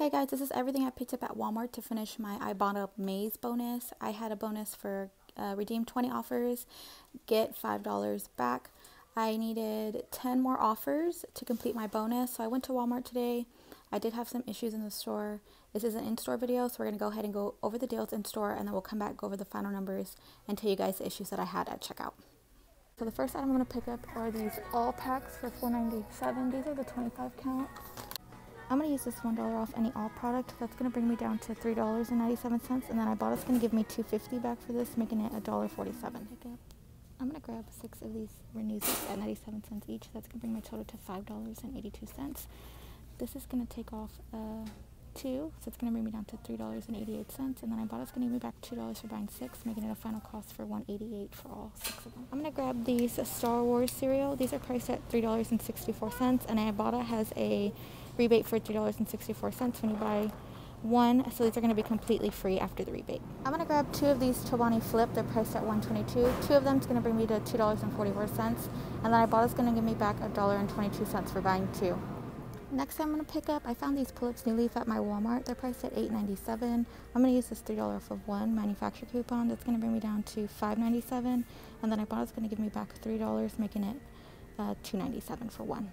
Hey guys, this is everything I picked up at Walmart to finish my Ibotta Maze bonus. I had a bonus for redeem 20 offers, get $5 back. I needed 10 more offers to complete my bonus, so I went to Walmart today. I did have some issues in the store. This is an in-store video, so we're going to go ahead and go over the deals in store, and then we'll come back, go over the final numbers, and tell you guys the issues that I had at checkout. So the first item I'm going to pick up are these all packs for $4.97. These are the 25 count. I'm going to use this $1 off any all product. That's going to bring me down to $3.97, and then Ibotta's going to give me $2.50 back for this, making it $1.47. I'm going to grab 6 of these Renews at 97 cents each. That's going to bring my total to $5.82. This is going to take off 2, so it's going to bring me down to $3.88, and then Ibotta's going to give me back $2 for buying 6, making it a final cost for $1.88 for all 6 of them. I'm going to grab these Star Wars cereal. These are priced at $3.64, and Ibotta has a rebate for $3.64 when you buy 1, so these are going to be completely free after the rebate. I'm going to grab 2 of these Chobani Flip. They're priced at $1.22. 2 of them is going to bring me to $2.44, and then Ibotta's going to give me back $1.22 for buying 2. Next I'm going to pick up, I found these pull-ups new leaf at my Walmart. They're priced at $8.97. I'm going to use this $3 off of 1 manufacturer coupon. That's going to bring me down to $5.97, and then Ibotta's going to give me back $3, making it $2.97 for 1.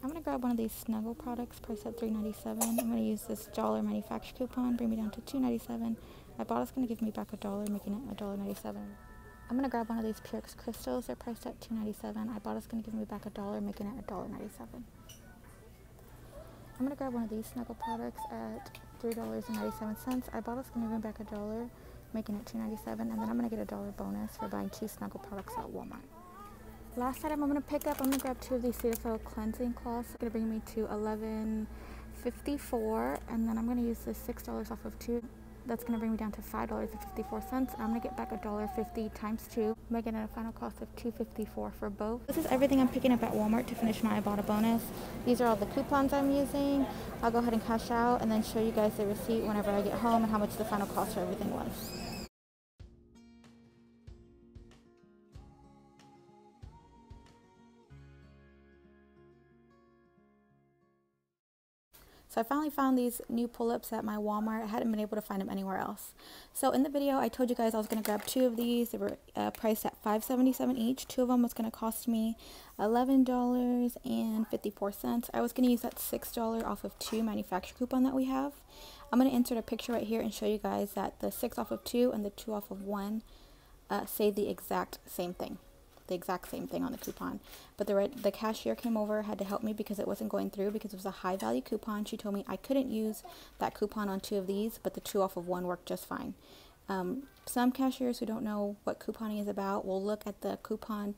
I'm going to grab one of these Snuggle products priced at $3.97. I'm going to use this dollar manufacturer coupon, bring me down to $2.97. Ibotta's going to give me back $1, making it $1.97. I'm going to grab one of these Purex crystals. They're priced at $2.97. Ibotta's going to give me back $1, making it $1.97. I'm going to grab one of these Snuggle products at $3.97. Ibotta's going to give me back $1, making it $2.97. And then I'm going to get $1 bonus for buying 2 Snuggle products at Walmart. Last item I'm going to pick up, I'm going to grab 2 of these Cetaphil cleansing cloths. It's going to bring me to $11.54, and then I'm going to use this $6 off of 2. That's going to bring me down to $5.54. I'm going to get back $1.50 times 2, making it a final cost of $2.54 for both. This is everything I'm picking up at Walmart to finish my Ibotta bonus. These are all the coupons I'm using. I'll go ahead and cash out and then show you guys the receipt whenever I get home and how much the final cost for everything was. So I finally found these new pull-ups at my Walmart. I hadn't been able to find them anywhere else. So in the video, I told you guys I was going to grab 2 of these. They were priced at $5.77 each. 2 of them was going to cost me $11.54. I was going to use that $6 off of 2 manufacturer coupon that we have. I'm going to insert a picture right here and show you guys that the 6 off of 2 and the 2 off of 1 say the exact same thing. The exact same thing on the coupon, but the cashier came over, had to help me because it wasn't going through because it was a high value coupon. She told me I couldn't use that coupon on 2 of these, but the 2 off of 1 worked just fine. Some cashiers who don't know what couponing is about will look at the coupon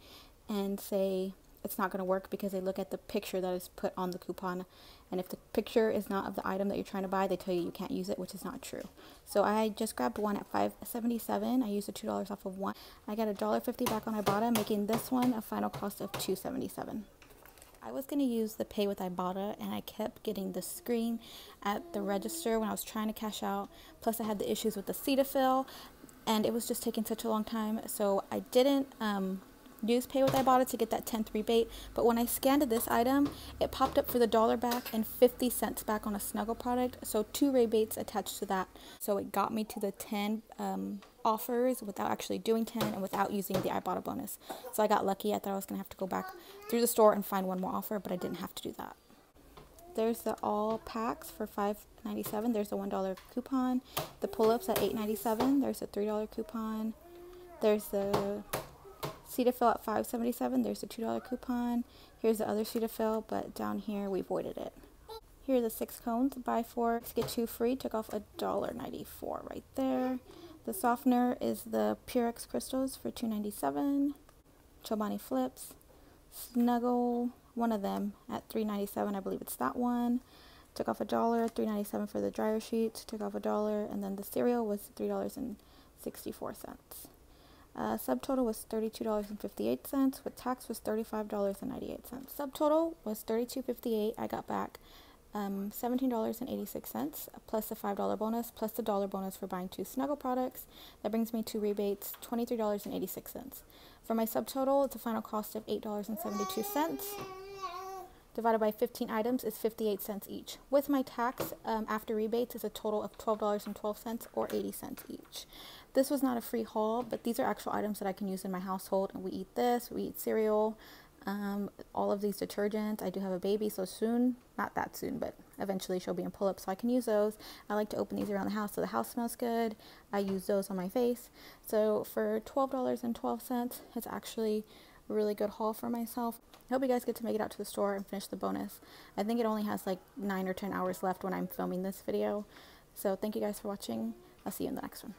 and say it's not going to work because they look at the picture that is put on the coupon, and if the picture is not of the item that you're trying to buy, they tell you you can't use it, which is not true. So I just grabbed one at $5.77. I used the $2 off of 1. I got $1.50 back on Ibotta, making this one a final cost of $2.77. I was going to use the pay with Ibotta, and I kept getting the screen at the register when I was trying to cash out. Plus I had the issues with the Cetaphil, and it was just taking such a long time, so I didn't use pay with Ibotta to get that 10th rebate, but when I scanned this item, it popped up for the $1 back and 50 cents back on a Snuggle product, so 2 rebates attached to that, so it got me to the 10 offers without actually doing 10 and without using the Ibotta bonus. So I got lucky. I thought I was going to have to go back through the store and find one more offer, but I didn't have to do that. There's the all packs for $5.97. There's a $1 coupon. The pull-ups at $8.97. There's a $3 coupon. There's the Cetaphil at $5.77. There's a $2 coupon. Here's the other Cetaphil, but down here we voided it. Here are the 6 cones. Buy 4, get 2 free. Took off $1.94 right there. The softener is the Purex crystals for $2.97. Chobani Flips. Snuggle, one of them at $3.97. I believe it's that one. Took off $1. $3.97 for the dryer sheets. Took off $1, and then the cereal was $3.64. Subtotal was $32.58. With tax was $35.98. Subtotal was $32.58. I got back $17.86 plus the $5 bonus plus the $1 bonus for buying 2 Snuggle products. That brings me to rebates $23.86. For my subtotal, it's a final cost of $8.72. divided by 15 items is 58 cents each. With my tax, after rebates, is a total of $12.12 or 80 cents each. This was not a free haul, but these are actual items that I can use in my household. And we eat this, we eat cereal, all of these detergents. I do have a baby, so soon, not that soon, but eventually she'll be in pull-up, so I can use those. I like to open these around the house so the house smells good. I use those on my face. So for $12.12, it's actually a really good haul for myself. I hope you guys get to make it out to the store and finish the bonus. I think it only has like 9 or 10 hours left when I'm filming this video. So thank you guys for watching. I'll see you in the next one.